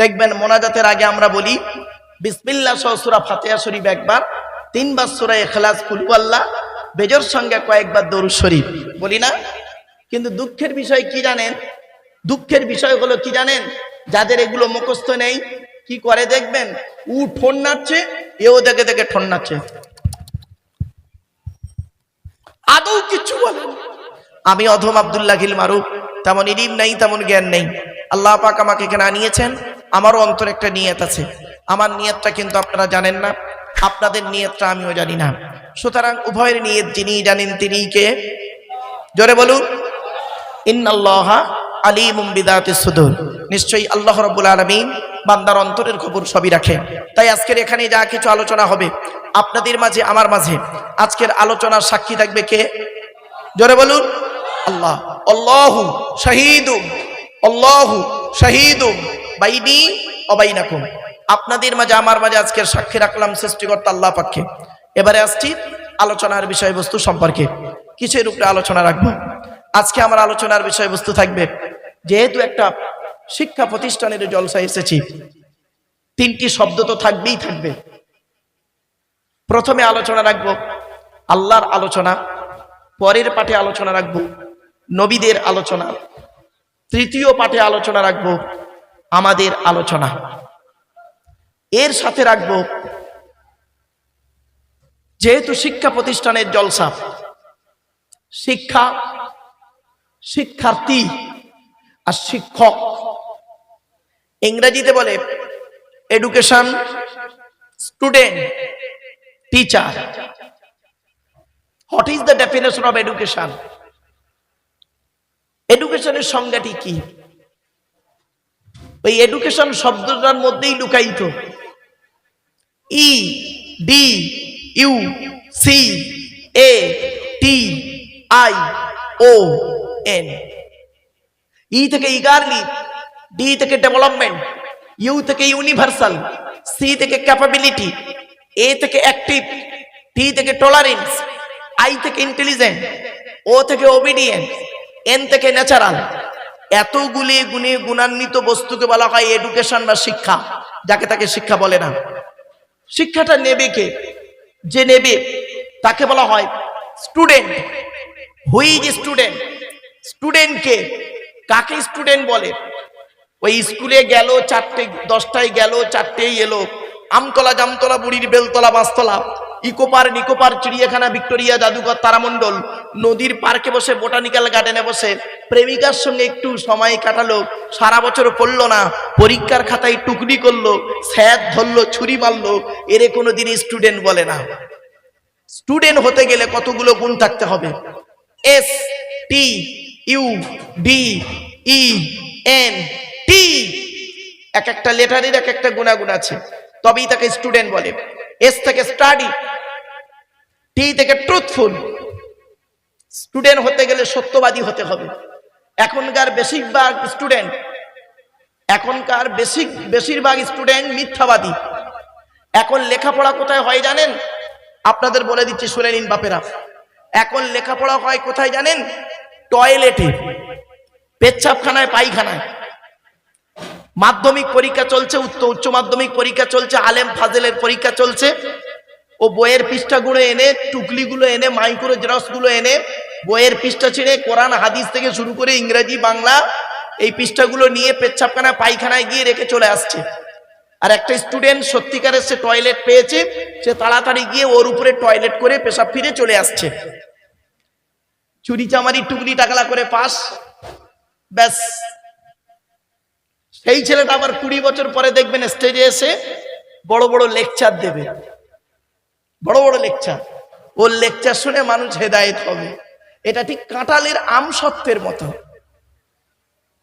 দেখবেন মোনাজাতের আগে আমরা বলি বিসমিল্লাহ সহ সূরা ফাতিহা শরীফ একবার, 3 বার সূরা ইখলাস, কুল হুয়াল্লাহ, বেজর সঙ্গে কয়েকবার দরুদ শরীফ বলি না? কিন্তু দুঃখের বিষয় কি জানেন? দুঃখের বিষয় হলো কি জানেন? যাদের এগুলো মুখস্থ নেই কি করে দেখবেন, ও ঠোন নাচছে, এও দেখে দেখে ঠোন নাচছে, আদৌ কিছু বলেন। আমি অধম আব্দুল্লাহ গিল মারুফ, তেমন ইলম নেই, তেমন জ্ঞান নেই। আল্লাহ পাক আমাকে এখানে আনিয়েছেন, আমারও অন্তরে একটা নিয়ত আছে। আমার নিয়তটা কিন্তু আপনারা জানেন না, আপনাদের নিয়তটা আমিও জানি না। সুতরাং উভয়ের নিয়ত যিনি জানেন তিনি কে? জোরে বলুন, ইন্নাল্লাহা আলিমুম বিযাতিস সুদূর। নিশ্চয়ই আল্লাহ রাব্বুল আলামিন বান্দার অন্তরের খবর সবই রাখেন। তাই আজকের এখানে যা কিছু আলোচনা হবে আপনাদের মাঝে আমার মাঝে, আজকের আলোচনার সাক্ষী থাকবে কে? জোরে বলুন, আল্লাহ। আল্লাহু শাহীদুম, আল্লাহু শাহীদুম বাইনি ওয়া বাইনাকুম। আপনাদের মাঝে আমার মাঝে আজকের সাক্ষী রাখলাম সৃষ্টিকর্তা আল্লাহ পাককে। এবারে আসছি আলোচনার বিষয়বস্তু সম্পর্কে। কিসের উপরে আলোচনা রাখবো? আজকে আমার আলোচনার বিষয়বস্তু থাকবে, যেহেতু একটা শিক্ষা প্রতিষ্ঠানের জলসায় এসেছি, 3টি শব্দ তো থাকবেই থাকবে। প্রথমে আলোচনা রাখবো আল্লাহর আলোচনা, পরের পাঠে আলোচনা রাখবো নবীদের আলোচনা, তৃতীয় পাঠে আলোচনা রাখবো আমাদের আলোচনা। এর সাথে রাখবো, যেহেতু শিক্ষা প্রতিষ্ঠানের জলসা, শিক্ষা, শিক্ষার্থী আর শিক্ষক, ইংরেজিতে বলে education, student, teacher. What is the definition of education? এডুকেশনের সংজ্ঞাটি কি? ওই এডুকেশন শব্দটার মধ্যেই লুকায়িত E D U C A T I O N. E থেকে ইগারলি, ডি থেকে ডেভেলপমেন্ট, ইউ থেকে ইউনিভার্সাল, সি থেকে ক্যাপাবিলিটি, এ থেকে অ্যাক্টিভ, টি থেকে টলারেন্স, আই থেকে ইন্টেলিজেন্ট, ও থেকে ওবিডিয়েন্ট, এন থেকে ন্যাচারাল। এতগুলি গুণে গুণান্বিত বস্তুকে বলা হয় এডুকেশন বা শিক্ষা, যাকে তাকে শিক্ষা বলে না। শিক্ষাটা নেবে কে? যে নেবে তাকে বলা হয় student. Who is student? Student কে? কাকে স্টুডেন্ট বলে? ওই স্কুলে গেল 10টায় গেল, 4টেই এলো, আমতলা জামতলা বুড়ির বেলতলা বাঁশতলা, ইকোপার নিকোপার, চিড়িয়াখানা, ভিক্টোরিয়া, জাদুঘর, তারামণ্ডল, নদীর পার্কে বসে, বোটানিক্যাল গার্ডেনে বসে প্রেমিকার সঙ্গে একটু সময় কাটালো, সারা বছর পড়লো না, পরীক্ষার খাতায় টুকরি করলো, স্যার ধরলো, ছুরি মারলো, এরে কোনোদিন স্টুডেন্ট বলে না। স্টুডেন্ট হতে গেলে কতগুলো গুণ থাকতে হবে। S T U D E N T, এক একটা লেটারের এক একটা গুণাগুণ আছে, তবেই তাকে স্টুডেন্ট বলে। এস থেকে স্টাডি, টি থেকে ট্রুথফুল। স্টুডেন্ট হতে গেলে সত্যবাদী হতে হবে। এখনকার বেশিরভাগ স্টুডেন্ট মিথ্যাবাদী। এখন লেখাপড়া কোথায় হয় জানেন? আপনাদের বলে দিচ্ছি, শুনে নিন বাপেরা। এখন লেখাপড়া হয় কোথায় জানেন? টয়লেটে, পেচ্ছাবখানায়, পায়খানায়। মাধ্যমিক পরীক্ষা চলছে, উচ্চ মাধ্যমিক পরীক্ষা চলছে, আলেম ফাজেলের পরীক্ষা চলছে। ও বইয়ের পৃষ্ঠাগুলো এনে, টুকলিগুলো এনে, মাইক্রো জেরক্সগুলো এনে, বইয়ের পৃষ্ঠা ছিঁড়ে কোরআন হাদিস থেকে শুরু করে ইংরেজি বাংলা এই পৃষ্ঠাগুলো নিয়ে পেচ্ছাবখানা পায়খানায় গিয়ে রেখে চলে আসছে। আর একটা স্টুডেন্ট সত্যিকারের সে টয়লেট পেয়েছে, সে তাড়াতাড়ি গিয়ে ওর উপরে টয়লেট করে পেশাব ফিরে চলে আসছে। চুরি চামারি টুকলি টাকলা করে পাস, ব্যাস। সেই ছেলেটা আবার 20 বছর পরে দেখবেন স্টেজে এসে বড় বড় লেকচার দেবে, বড় বড় লেকচার। ওর লেকচার শুনে মানুষ হেদায়েত হবে। এটা ঠিক কাঁঠালের আমসত্ত্বের মতো।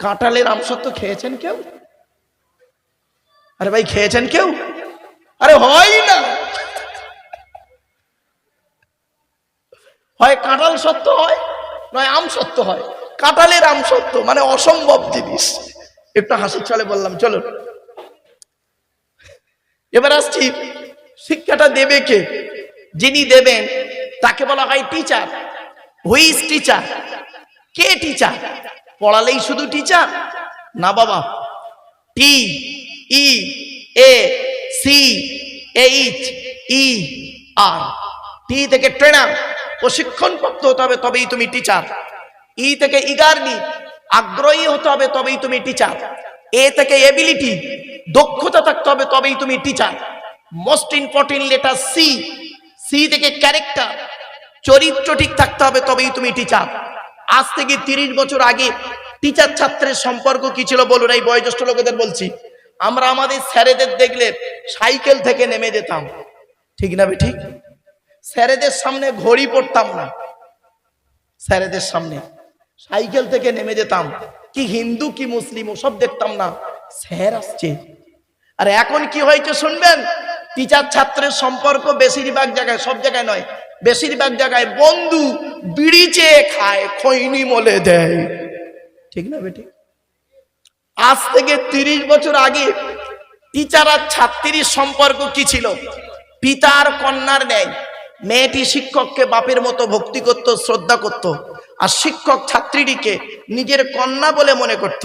কাঁঠালের আমসত্ত্ব খেয়েছেন কেউ? আরে ভাই, খেয়েছেন কেউ? আরে হয় না, হয় কাঁঠাল সত্য হয়, নয় আম সত্য হয়। কাঁঠালের আমসত্ত্ব মানে অসম্ভব জিনিস। একটু হাসির ছলে বললাম, চলো। এবার আসছি, শিক্ষাটা দেবে কে? যিনি দেবেন তাকে বলা হয় টিচার। Who is teacher? কে টিচার? পড়ালেই শুধু টিচার না বাবা। টি ই এ সি এইচ ই আর। টি থেকে ট্রেনার, প্রশিক্ষণ প্রাপ্ত হতে হবে, তবেই তুমি টিচার। ই থেকে ইগারলি, আগ্রহী হতে হবে, তবেই তুমি টিচার। এ থেকে এবিলিটি, দক্ষতা থাকতে হবে, তবেই তুমি teacher. Most important letter C. C থেকে ক্যারেক্টার, চরিত্র ঠিক থাকতে হবে, তবেই তুমি টিচার। আজ থেকে 30 বছর আগে টিচার ছাত্রের সম্পর্ক কি ছিল বলুন? এই বয়োজ্যেষ্ঠ লোকেদের বলছি। আমরা আমাদের স্যারেদের দেখলে সাইকেল থেকে নেমে যেতাম, ঠিক না ঠিক? স্যারেদের সামনে ঘড়ি পড়তাম না, স্যারেদের সামনে সাইকেল থেকে নেমে যেতাম। কি হিন্দু কি মুসলিম ওসব দেখতাম না, স্যার আসছে। আর এখন কি হয়েছে শুনবেন? টিচার ছাত্রের সম্পর্ক বেশিরভাগ জায়গায়, সব জায়গায় নয়, বেশিরভাগ জায়গায় বন্ধু বিড়ি চেয়ে খায়, খৈনি মলে দেয়, ঠিক না বেটি? আজ থেকে 30 বছর আগে টিচার আর ছাত্রীর সম্পর্ক কি ছিল? পিতার কন্যার ন্যায়। মেয়েটি শিক্ষককে বাপের মতো ভক্তি করত, শ্রদ্ধা করত, আর শিক্ষক ছাত্রীটিকে নিজের কন্যা বলে মনে করত।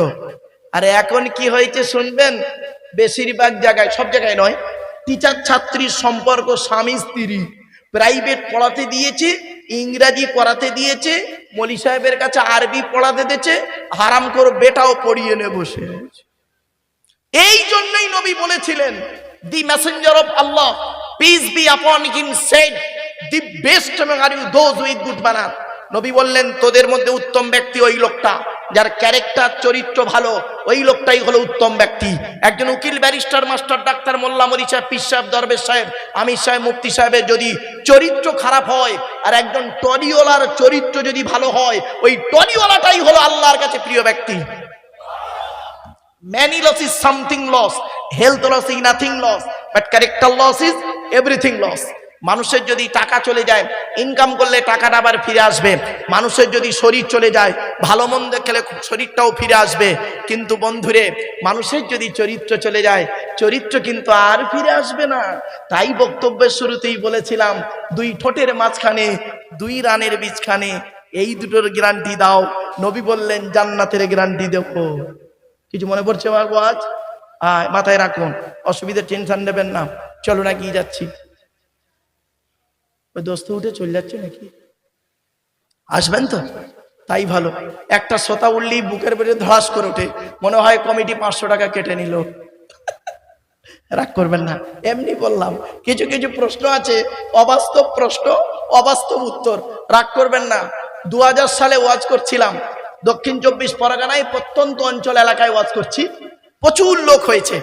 আর এখন কি হয়েছে শুনবেন? বেশিরভাগ জায়গায়, সব জায়গায় নয়, টিচার ছাত্রীর সম্পর্ক স্বামী স্ত্রী। প্রাইভেট পড়াতে দিয়েছে, ইংরাজি পড়াতে দিয়েছে, মলি সাহেবের কাছে আরবি পড়াতে দিয়েছে, হারাম করে বেটাও পড়িয়ে নে বসে। এই জন্যই নবী বলেছিলেন, the messenger of Allah peace be upon him said, the best are you those with good manner. নবী বললেন, তোদের মধ্যে উত্তম ব্যক্তি ওই লোকটা যার ক্যারেক্টার, চরিত্র ভালো, ওই লোকটাই হলো উত্তম ব্যক্তি। একজন উকিল, ব্যারিস্টার, মাস্টার, ডাক্তার, মোল্লা, মরি সাহেব, পীর সাহেব, দরবেশ সাহেব, আমির সাহেব, মুফতি সাহেবের যদি চরিত্র খারাপ হয়, আর একজন টলিওয়ালার চরিত্র যদি ভালো হয়, ওই টলিওয়ালাটাই হলো আল্লাহর কাছে প্রিয় ব্যক্তি। Many loss is something loss, health loss is nothing loss, but character loss is everything loss. মানুষের যদি টাকা চলে যায়, ইনকাম করলে টাকাটা আবার ফিরে আসবে। মানুষের যদি শরীর চলে যায়, ভালো মন্দ খেলে শরীরটাও ফিরে আসবে। কিন্তু বন্ধুরে, মানুষের যদি চরিত্র চলে যায়, চরিত্র কিন্তু আর ফিরে আসবে না। তাই বক্তব্যের শুরুতেই বলেছিলাম, দুই ঠোঁটের মাঝখানে, দুই রানের বীজখানে, এই দুটোর গ্যারান্টি দাও। নবী বললেন, জান্নাতের গ্যারান্টি দেবো। কিছু মনে পড়ছে আমার আজ? মাথায় রাখুন, অসুবিধা টেনশন নেবেন না। চলো না কি যাচ্ছি, ওই দোস্ত উঠে চলে যাচ্ছে নাকি? আসবেন তো? তাই ভালো। একটা শ্রোতা উঠলেই বুকের ভেতরে ধরাস করে ওঠে, মনে হয় কমিটি 500 টাকা কেটে নিল। রাগ করবেন না, এমনি বললাম। কিছু কিছু প্রশ্ন আছে, অবাস্তব প্রশ্ন, অবাস্তব উত্তর, রাগ করবেন না। 2000 সালে ওয়াজ করছিলাম, দক্ষিণ 24 পরগনায় প্রত্যন্ত অঞ্চল এলাকায় ওয়াজ করছি। প্রচুর লোক হয়েছে,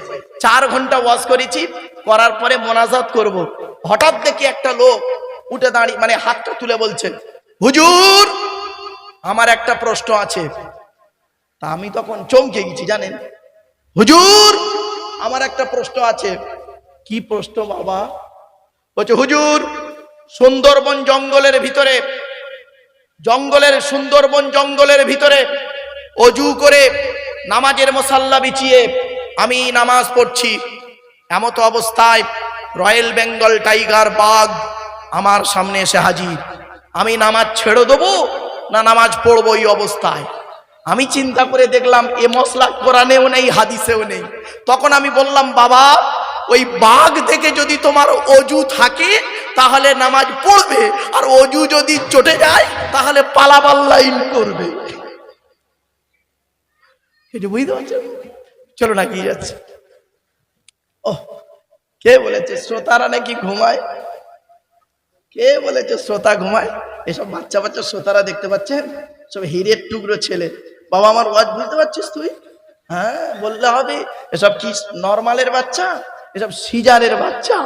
4 ঘন্টা ওয়াজ করেছি। করার পরে মোনাজাত করব, হঠাৎ দেখি একটা লোক উঠে দাঁড়িয়ে, মানে হাতটা তুলে বলছে, হুজুর আমার একটা প্রশ্ন আছে। তা আমি তখন চমকে গেছি, জানেন? হুজুর আমার একটা প্রশ্ন আছে। কি প্রশ্ন বাবা? বলছে, হুজুর সুন্দরবন জঙ্গলের ভিতরে, সুন্দরবন জঙ্গলের ভিতরে অজু করে নামাজের মশাল্লা বিছিয়ে আমি নামাজ পড়ছি। এমত অবস্থায় রয়্যাল বেঙ্গল টাইগার বাঘ আমার সামনে এসে হাজির। আমি নামাজ ছেড়ে দেবো না নামাজ পড়বো? এই অবস্থায় আমি চিন্তা করে দেখলাম, এ মশলা কোরআনেও নেই, হাদিসেও নেই। তখন আমি বললাম, বাবা ওই বাঘ থেকে যদি তোমার অজু থাকে তাহলে নামাজ পড়বে, আর অজু যদি চটে যায় তাহলে পালাবার লাইন করবে। বুঝতে পারছেন? চলো না কি যাচ্ছে। ও কে বলেছে শ্রোতারা নাকি ঘুমায়? কে বলেছে শ্রোতা ঘুমায়? এসব বাচ্চা বাচ্চা শ্রোতারা দেখতে পাচ্ছেন, সব হীরের টুকরো ছেলে। বাবা আমার ওয়াজ বুঝতে পারছিস তুই? হ্যাঁ বললে হবে। এসব কি নরমালের বাচ্চা? এসব সিজারের বাচ্চা,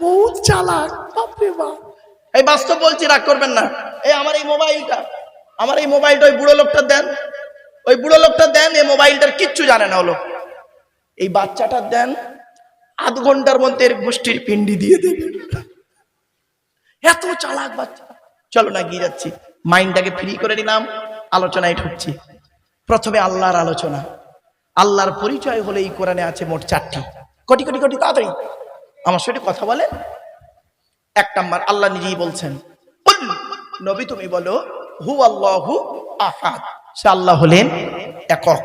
বহুত চালাক। বাপরে বাপ, এই বাস্তব বলছি, রাগ করবেন না। এই আমার এই মোবাইলটা, ওই বুড়ো লোকটা দেন, ওই বুড়ো লোকটা দেন। এই মোবাইলটার কিচ্ছু জানে না হলো। এই বাচ্চাটা দেন, আধ ঘন্টার মধ্যে এর গোষ্ঠীর পিন্ডি দিয়ে দেবে। এত চালাক বাচ্চা। চলো না গিয়ে যাচ্ছি, মাইন্ডটাকে ফ্রি করে নিলাম, আলোচনায় ঢুকছি। প্রথমে আল্লাহর আলোচনা। আল্লাহর পরিচয় হলে এই কোরআনে আছে মোট 4টি। কোটি কোটি কোটি, তাড়াতাড়ি আমার সাথে কথা বলে। 1 নাম্বার, আল্লাহ নিজেই বলছেন, নবী তুমি বলো, হু আল্লাহু আহাদ, সে আল্লাহ হলেন একক।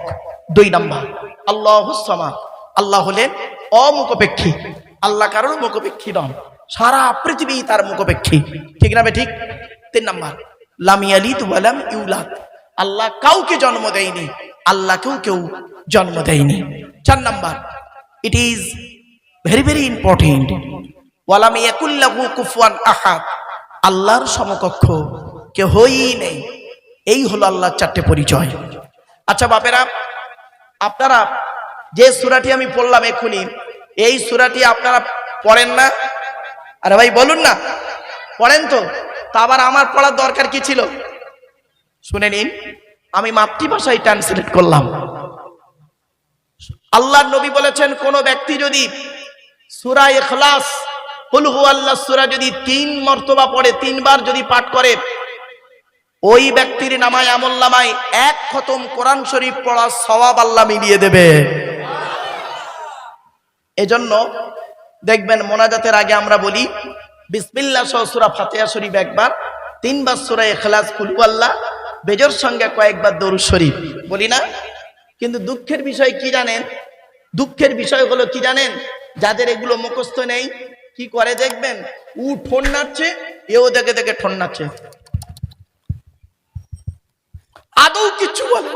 2 নাম্বার, আল্লাহুস সামাদ, আল্লাহ হলেন অমুখপেক্ষী, আল্লাহ কারোর মুখপেক্ষী নন, সারা পৃথিবী তার মুখপেক্ষী, ঠিক না ঠিক? 3 নাম্বার, লাম ইয়ালিদ ওয়া লাম ইউলাদ, আল্লাহ কাউকে জন্ম দেয়নি, আল্লাহকেও কেউ জন্ম দেয়নি। 4 number, it is very very important, ওয়া লাম ইয়াকুল লাহু কুফুয়ান আহাদ, আল্লাহর সমকক্ষ কেউই নেই। এই হলো আল্লাহর 4টে পরিচয়। আচ্ছা বাপেরা, আপনারা যে সূরাটি আমি পড়লাম এক্ষুনি, এই সূরাটি আপনারা পড়েন না? আরে ভাই বলুন না, পড়েন তো? তা আবার আমার পড়ার দরকার কি ছিল? শুনে নিন, আমি মাতৃভাষায় ট্রান্সলেট করলাম। আল্লাহর নবী বলেছেন, কোন ব্যক্তি যদি সূরা ইখলাস, কুল হুয়াল্লাহ সূরা যদি 3 মর্তবা পড়ে, 3 বার যদি পাঠ করে, ওই ব্যক্তির নামায় আমলনামায় 1 খতম কোরআন শরীফ পড়ার সওয়াব আল্লাহ মিলিয়ে দেবে। এজন্য দেখবেন মোনাজাতের আগে আমরা বলি বিসমিল্লাহ সহ সূরা ফাতিহা শরীফ একবার, 3 বার সূরা ইখলাস, কুল হুয়াল্লাহ, বেজর সঙ্গে কয়েকবার দরুদ শরীফ বলি না? কিন্তু দুঃখের বিষয় কি জানেন? দুঃখের বিষয় হলো কি জানেন? যাদের এগুলো মুখস্থ নেই, কি করে দেখবেন, ও ঠোন নাড়ছে, এও দেখে দেখে ঠোন নাড়ছে, আদৌ কিছু বলে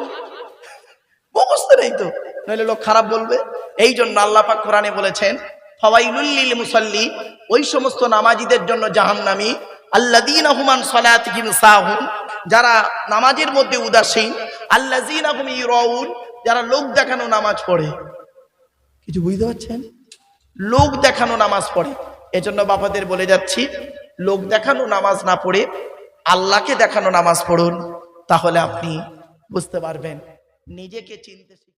মুখস্থ নেই তো, নইলে লোক খারাপ বলবে। এই জন্য আল্লাহ পাক কোরআনে বলেছেন, ফাওয়াইলুল লিল মুসাল্লি, ওই সমস্ত নামাজীদের জন্য জাহান্নামী, আল্লাযীনা হুম আন সালাতিহিম সাহুন, যারা নামাজের মধ্যে উদাসীন, আল্লাযীনা হুম ইরাউন, যারা লোক দেখানো নামাজ পড়ে। কিছু বুঝতে পারছেন? লোক দেখানো নামাজ পড়ে। এজন্য বাবাদের বলে যাচ্ছি, লোক দেখানো নামাজ না পড়ে আল্লাহকে দেখানো নামাজ পড়ুন, তাহলে আপনি বুঝতে পারবেন, নিজেকে চিনতে